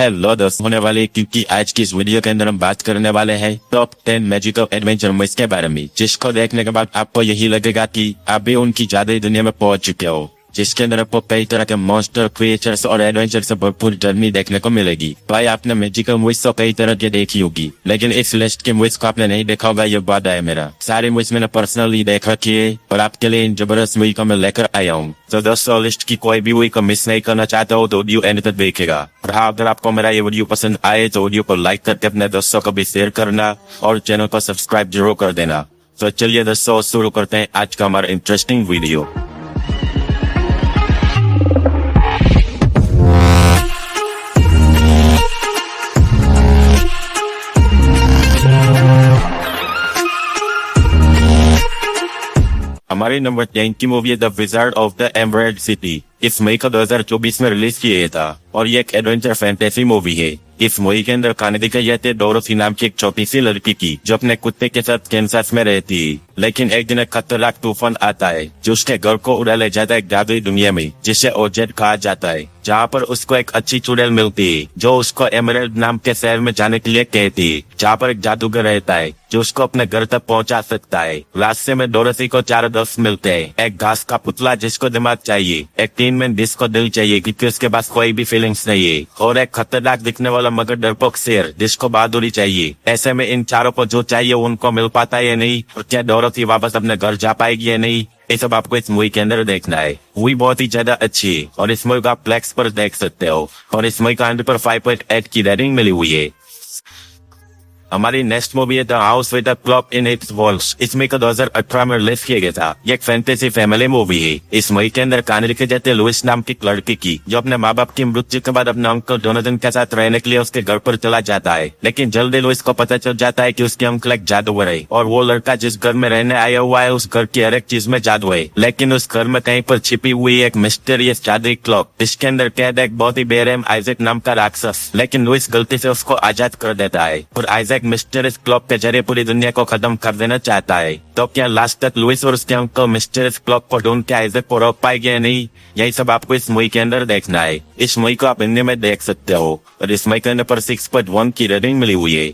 Hello दोस्त होने वाले, क्योंकि आज की इस वीडियो के अंदर हम बात करने वाले हैं टॉप 10 मैजिकल एडवेंचर मूवीज के बारे में, जिसको देखने के बाद आपको यही लगेगा कि आप भी उनकी जादुई दुनिया में पहुंच चुके हो, जिसके अंदर आपको कई तरह के मॉन्स्टर, क्रिएचर्स और एडवेंचर से भरपूर जर्नी देखने को मिलेगी। भाई आपने मैजिकल मूवीज तो कई तरह की देखी होगी, लेकिन इस लिस्ट के मूवीज को आपने नहीं देखा होगा, ये वादा है मेरा। सारी मूवीज मैंने पर्सनली देख रखी है और आपके लिए इन जबरदस्त मूवी को मैं लेकर आया हूँ। तो दोस्तों, लिस्ट की कोई भी मूवी को मिस नहीं करना चाहते हो तो वीडियो एंड तक देखेगा। और हाँ, अगर आपको मेरा ये वीडियो पसंद आए तो वीडियो को लाइक करके अपने दोस्तों को भी शेयर करना और चैनल को सब्सक्राइब जरूर कर देना। तो चलिए दोस्तों, शुरू करते हैं आज का हमारा इंटरेस्टिंग वीडियो। हमारी नंबर 10 की मूवी है the wizard of the emerald city. इस मई का 2024 में रिलीज किया था और ये एक एडवेंचर फैंटेसी मूवी है। इस मूवी के अंदर कहानी दिखाई जाती है डोरोथी नाम की एक छोटी सी लड़की की, जो अपने कुत्ते के साथ कैंसस में रहती है। लेकिन एक दिन एक खतरनाक तूफान आता है जो उसके घर को उड़ा ले जाता है एक जादुई दुनिया में, जिसे ओजेड कहा जाता है, जहाँ पर उसको एक अच्छी चुड़ैल मिलती है जो उसको एमरेल्ड नाम के शहर में जाने के लिए कहती है, जहाँ पर एक जादूगर रहता है जो उसको अपने घर तक पहुँचा सकता है। रास्ते में डोरोथी को 4 दोस्त मिलते हैं, एक घास का पुतला जिसको दिमाग चाहिए, एक टीन मैन जिसको दिल चाहिए क्योंकि उसके पास कोई भी फीलिंग्स नहीं है, और एक खतरनाक दिखने वाला मगर डरपोक शेर जिसको बहादुरी चाहिए। ऐसे में इन चारों को जो चाहिए उनको मिल पाता है या नहीं, और क्या डोरोथी वापस अपने घर जा पाएगी या नहीं, ये सब आपको इस मूवी के अंदर देखना है। मूवी बहुत ही ज्यादा अच्छी है और इस मूवी को आप प्लेक्स पर देख सकते हो और इस मूवी का 100 पर 5.8 की रेटिंग मिली हुई है। हमारी नेक्स्ट मूवी है the house with the clock in its walls. इस मूवी को 2018 में रिलीज किया गया था। ये एक फैंटेसी फैमिली मूवी है। इस मूवी के अंदर कहानी लिखी जाती है लुइस नाम की लड़की की, जो अपने माँ बाप की मृत्यु के बाद अपने अंकल डोनाथन के साथ रहने के लिए उसके घर पर चला जाता है। लेकिन जल्दी लुइस को पता चल जाता है कि उसके अंकल एक जादूगर है और वो लड़का जिस घर में रहने आया हुआ है उस घर की हर एक चीज में जादू है। लेकिन उस घर में कहीं पर छिपी हुई एक मिस्टीरियस जादुई क्लॉक, जिसके अंदर कैद एक बहुत ही बेरहम आइजैक नाम का राक्षस। लेकिन लुइस गलती से उसको आजाद कर देता है और आइजैक मिस्टीरियस क्लॉक के जरिए पूरी दुनिया को खत्म कर देना चाहता है। तो क्या लास्ट तक लुइस और उसके अंकल मिस्टीरियस क्लॉक को ढूंढ के आइजैक को रोक पाएंगे या नहीं, यही सब आपको इस मूवी के अंदर देखना है। इस मूवी को आप हिंदी में देख सकते हो और इस मूवी के अंदर पर 6.1 की रेटिंग मिली हुई है।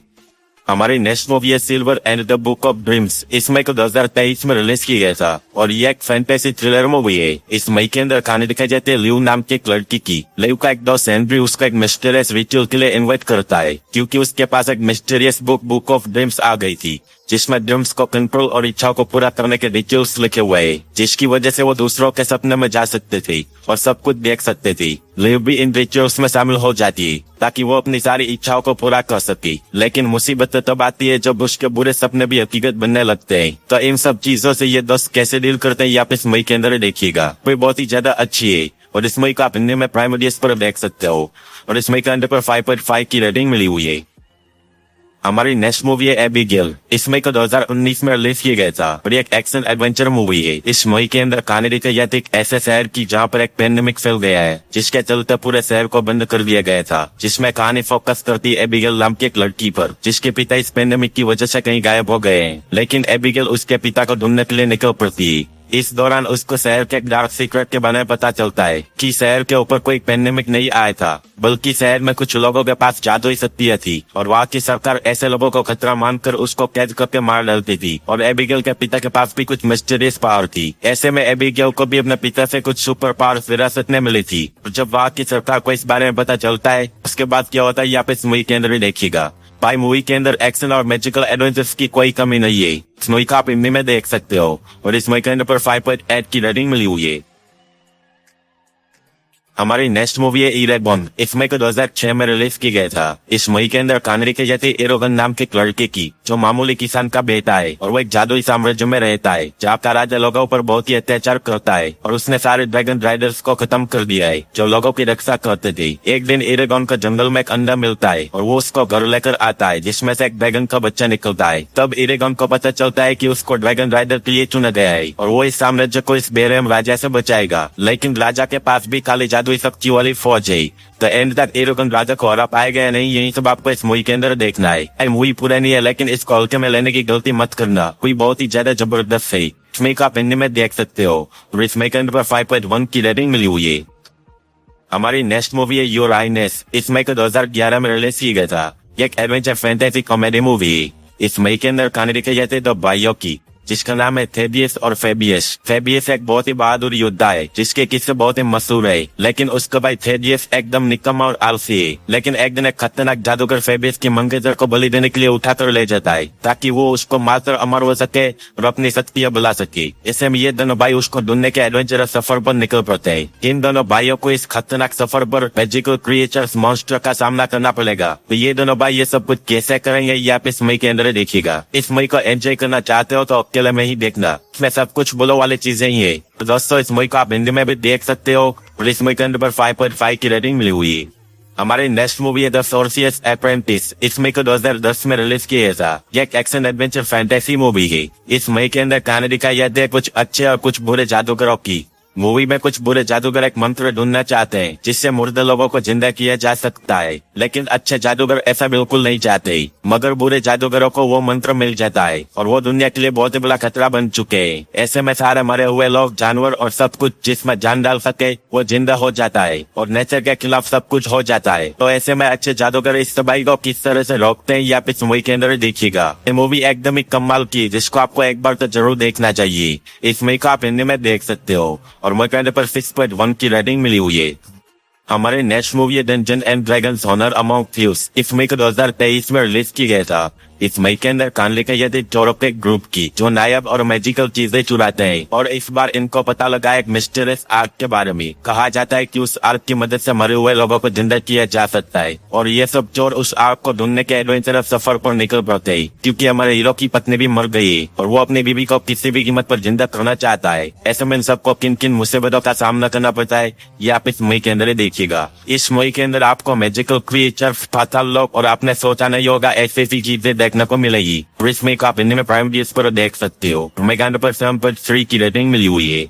हमारी नेक्स्ट मूवी है silver and the book of dreams. इस मई को 2023 में रिलीज किया गया था और ये एक फैंटेसी थ्रिलर मूवी है। इस मई के अंदर कहानी दिखाई जाती है लिव नाम की एक लड़की की। लिव का एक दोस्त हेनरी उसको एक मिस्टीरियस रिचुअल के लिए इन्वाइट करता है, क्योंकि उसके पास एक मिस्टीरियस बुक ऑफ ड्रीम्स आ गई थी, जिसमें ड्रीम्स को कंट्रोल और इच्छाओं को पूरा करने के रिचुअल्स लिखे हुए हैं, जिसकी वजह से वो दूसरों के सपने में जा सकते थे और सब कुछ देख सकते थे। लिव भी इन रिचुअल्स में शामिल हो जाती है ताकि वो अपनी सारी इच्छाओं को पूरा कर सके। लेकिन मुसीबत तब आती है जब उसके बुरे सपने भी हकीकत बनने लगते हैं। तो इन सब चीजों से ये दोस्त कैसे डील करते हैं ये आप इस मूवी के अंदर देखिएगा। कोई बहुत ही ज्यादा अच्छी है और इस मूवी को आप हिंदी में प्राइम वीडियोस पर देख सकते हो और इस मूवी के अंदर पर 5.5 की रेटिंग मिली हुई है। हमारी नेक्स्ट मूवी है एबिगेल। इस मूवी को 2019 में रिलीज किया गया था और ये एक एक्शन एडवेंचर मूवी है। इस मूवी के अंदर कहानी दिखाई जाती है एक ऐसे शहर की जहाँ पर एक पेंडेमिक फैल गया है, जिसके चलते पूरे शहर को बंद कर दिया गया था, जिसमें कहानी फोकस करती है एबिगेल नाम की एक लड़की पर, जिसके पिता इस पेंडेमिक की वजह से कहीं गायब हो गए हैं। लेकिन एबिगेल उसके पिता को ढूंढने के लिए निकल पड़ती है। इस दौरान उसको शहर के एक डार्क सीक्रेट के बारे में पता चलता है कि शहर के ऊपर कोई पेंडेमिक नहीं आया था, बल्कि शहर में कुछ लोगों के पास जादुई शक्तियां थी और वहाँ की सरकार ऐसे लोगों को खतरा मानकर उसको कैद करके मार डालती थी। और एबिगेल के पिता के पास भी कुछ मिस्टीरियस पावर थी। ऐसे में एबिगेल को भी अपने पिता से कुछ सुपर पावर विरासत में मिली थी। जब वहाँ की सरकार को इस बारे में पता चलता है, उसके बाद क्या होता है ये आप इस मूवी के अंदर ही देखिएगा। भाई मूवी के अंदर एक्शन और मैजिकल एडवेंचर्स की कोई कमी नहीं है। इस मूवी को आप हिंदी में देख सकते हो और इस मूवी के अंदर पर 5.8 की रेटिंग मिली हुई है। हमारी नेक्स्ट मूवी है इरेगन। इस मूवी को 2006 में रिलीज किया गया था। इस मूवी के अंदर कहानी लिखी जाती है इरेगन नाम के लड़के की, जो मामूली किसान का बेटा है और वो एक जादुई साम्राज्य में रहता है, जहाँ का राजा लोगों पर बहुत ही अत्याचार करता है और उसने सारे ड्रैगन राइडर्स को खत्म कर दिया है जो लोगों की रक्षा करते थे। एक दिन इरेगन को जंगल में एक अंडा मिलता है और वो उसको घर लेकर आता है, जिसमें से एक ड्रैगन का बच्चा निकलता है। तब इरेगन को पता चलता है कि उसको ड्रैगन राइडर के लिए चुना गया है और वो इस साम्राज्य को इस बेरहम राजा से बचाएगा। लेकिन राजा के पास भी खाली जादुई शक्ति वाली फौज है। तो एंड तक इरेगन राजा को हरा पाएगा या नहीं, यही सब आपको इस मूवी के अंदर देखना है। मूवी पुरानी है लेकिन इसको हल्के में लेने की गलती मत करना, कोई बहुत ही ज्यादा जबरदस्त है। इसमें आप हिंदी में देख सकते हो और इसमें के अंदर 5.1 की रेटिंग मिली हुई है। हमारी नेक्स्ट मूवी है योर हाइनेस। इस मई को 2011 में रिलीज की गया था। ये एक एडवेंचर फैंटेसी कॉमेडी मूवी है। इस मई के अंदर कहानी दिखाई जाती है दो भाइयों की, जिसका नाम है थेबियस और फेबियस। फेबियस एक बहुत ही बहादुर योद्धा है जिसके किस्से बहुत ही मशहूर है, लेकिन उसका भाई थेबियस एकदम निकम्मा और आलसी है। लेकिन एक दिन एक खतरनाक जादूगर फेबियस की मंगेतर को बलि देने के लिए उठाकर ले जाता है ताकि वो उसको मारकर अमर हो सके और अपनी शक्तियां बुला सके। इससे ये दोनों भाई उसको ढूंढने के एडवेंचरस सफर पर निकल पड़ते हैं। इन दोनों भाइयों को इस खतरनाक सफर पर मैजिकल क्रिएचर्स मॉन्स्टर का सामना करना पड़ेगा। तो ये दोनों भाई ये सब कुछ कैसे करेंगे ये आप इस मई के अंदर देखिएगा। इस मई को एंजॉय करना चाहते हो तो अकेले में ही देखना, इसमें सब कुछ बोलो वाली चीजें ही है। तो दोस्तों इस मूवी को आप हिंदी में भी देख सकते हो और इस मूवी के अंदर 5.5 की रेटिंग मिली हुई है। हमारी नेक्स्ट मूवी है द सोर्सियस अप्रेंटिस। इस मई को 2010 में रिलीज किया था। यह एक एक्शन एडवेंचर फैंटेसी मूवी है। इस मई के अंदर कहानी दिखाई जाती है कुछ अच्छे और कुछ बुरे जादूगरों की। मूवी में कुछ बुरे जादूगर एक मंत्र ढूंढना चाहते हैं जिससे मुर्दे लोगों को जिंदा किया जा सकता है, लेकिन अच्छे जादूगर ऐसा बिल्कुल नहीं चाहते। मगर बुरे जादूगरों को वो मंत्र मिल जाता है और वो दुनिया के लिए बहुत ही बड़ा खतरा बन चुके हैं। ऐसे में सारे मरे हुए लोग, जानवर और सब कुछ जिसमें जान डाल सके वो जिंदा हो जाता है और नेचर के खिलाफ सब कुछ हो जाता है। तो ऐसे में अच्छे जादूगर इस तबाही को किस तरह से रोकते हैं या इस मूवी के अंदर देखिएगा। ये मूवी एकदम ही कमाल की, जिसको आपको एक बार तो जरूर देखना चाहिए। इस मूवी को आप हिंदी में देख सकते हो और मुझे पर 6.1 की रेटिंग मिली हुई है। हमारे नेक्स्ट मूवी है Dungeon and Dragons Honor Among Thieves. इस मई को 2023 में रिलीज की गया था। इस मई के अंदर कहानी लिखी जाती है चोरों के ग्रुप की जो नायाब और मैजिकल चीजें चुराते हैं और इस बार इनको पता लगा एक मिस्टीरियस आर्ट के बारे में। कहा जाता है कि उस आर्ट की मदद से मरे हुए लोगों को जिंदा किया जा सकता है और ये सब चोर उस आर्ट को ढूंढने के एडवेंचरस सफर पर निकल पड़ते हैं, क्योंकि हमारे हीरो की पत्नी भी मर गई है और वो अपनी बीवी को किसी भी कीमत पर जिंदा करना चाहता है। ऐसे में इन सबको किन किन मुसीबतों का सामना करना पड़ता है ये आप इस मूवी के अंदर देखिएगा। इस मूवी के अंदर आपको मैजिकल क्रिएचर्स, पाताल लोक और आपने सोचा नहीं होगा ऐसी चीजें देखने को मिलेगी। इस मूवी को आप हिंदी में प्राइम वीडियोस पर देख सकते हो। मैं 7.3 की रेटिंग मिली हुई है।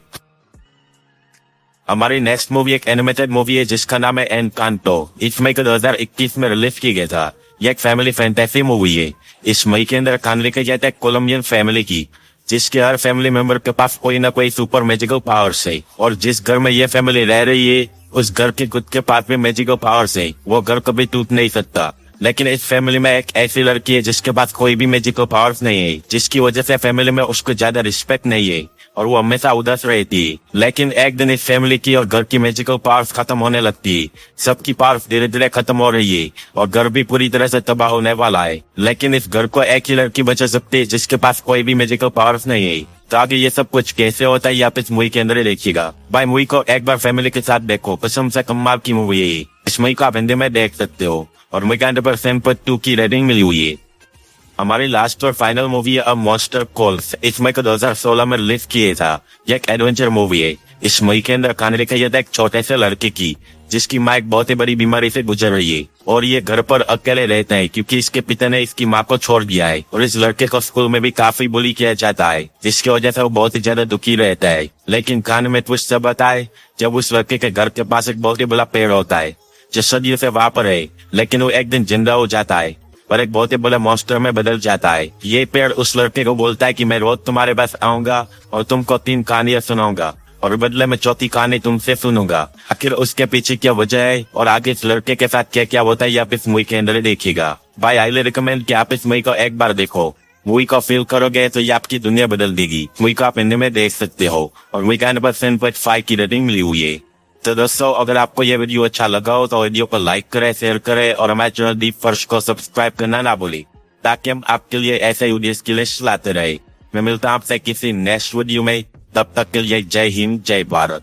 हमारी नेक्स्ट मूवी एक एनिमेटेड मूवी है जिसका नाम है एनकांटो। इस मई को 2021 में रिलीज की गया था। यह एक फैमिली फैंटेसी मूवी है। इस मई के अंदर कहानी लिखी जाती है कोलंबियन फैमिली की, जिसके हर फैमिली मेंबर के पास कोई ना कोई सुपर मैजिकल पावर्स है और जिस घर में ये फैमिली रह रही है उस घर के खुद के पास भी मैजिकल पावर्स है। वो घर कभी टूट नहीं सकता। लेकिन इस फैमिली में एक ऐसी लड़की है जिसके पास कोई भी मैजिकल पावर्स नहीं है, जिसकी वजह से फैमिली में उसको ज्यादा रिस्पेक्ट नहीं है और वो हमेशा उदास रहती है। लेकिन एक दिन इस फैमिली की और घर की मैजिकल पावर्स खत्म होने लगती है। सबकी पावर्स धीरे धीरे खत्म हो रही है और घर भी पूरी तरह से तबाह होने वाला है। लेकिन इस घर को एक ही लड़की बचा सकती है जिसके पास कोई भी मैजिकल पावर्स नहीं है। तो आगे ये सब कुछ कैसे होता है आप इस मूवी के अंदर देखिएगा। भाई मूवी को एक बार फैमिली के साथ देखो, कसम से कमाल की मूवी है। इस मूवी को आप हिंदी में देख सकते हो और मुझे 7.2 की रेटिंग मिली हुई है। हमारी लास्ट और फाइनल मूवी है अ मॉन्स्टर कॉल्स। इस मई को 2016 में रिलीज किया था। यह एक एडवेंचर मूवी है। इस मूवी के अंदर कहानी लिखा जाता है एक छोटे से लड़के की जिसकी माँ एक बहुत ही बड़ी बीमारी से गुजर रही है और ये घर पर अकेले रहते हैं क्योंकि इसके पिता ने इसकी माँ को छोड़ दिया है और इस लड़के को स्कूल में भी काफी बुली किया जाता है, जिसकी वजह से वो बहुत ही ज्यादा दुखी रहता है। लेकिन कहानी में ट्विस्ट तब आता है जब उस लड़के के घर के पास एक बहुत ही बड़ा पेड़ होता है जो सदियों से वहाँ पर है, लेकिन वो एक दिन जिंदा हो जाता है पर एक बहुत ही बड़े मॉन्स्टर में बदल जाता है। ये पेड़ उस लड़के को बोलता है कि मैं रोज तुम्हारे पास आऊंगा और तुमको 3 कहानियां सुनाऊंगा और बदले में चौथी कहानी तुमसे सुनूंगा। आखिर उसके पीछे क्या वजह है और आगे इस लड़के के साथ क्या क्या होता है आप इस मूवी के अंदर देखिएगा। भाई हाईली रिकमेंड कि आप इस मूवी को एक बार देखो। मूवी को फील करोगे तो ये आपकी दुनिया बदल देगी। मूवी को आप हिंदी में देख सकते हो और मूवी का 7.5 की रेटिंग मिली हुई है। तो दोस्तों अगर आपको ये वीडियो अच्छा लगा हो तो वीडियो को लाइक करें, शेयर करें और हमारे चैनल दीप फर्श को सब्सक्राइब करना ना भूलें ताकि हम आपके लिए ऐसे वीडियोस के लिए लाते रहे। मैं मिलता हूं आपसे किसी नेक्स्ट वीडियो में, तब तक के लिए जय हिंद, जय भारत।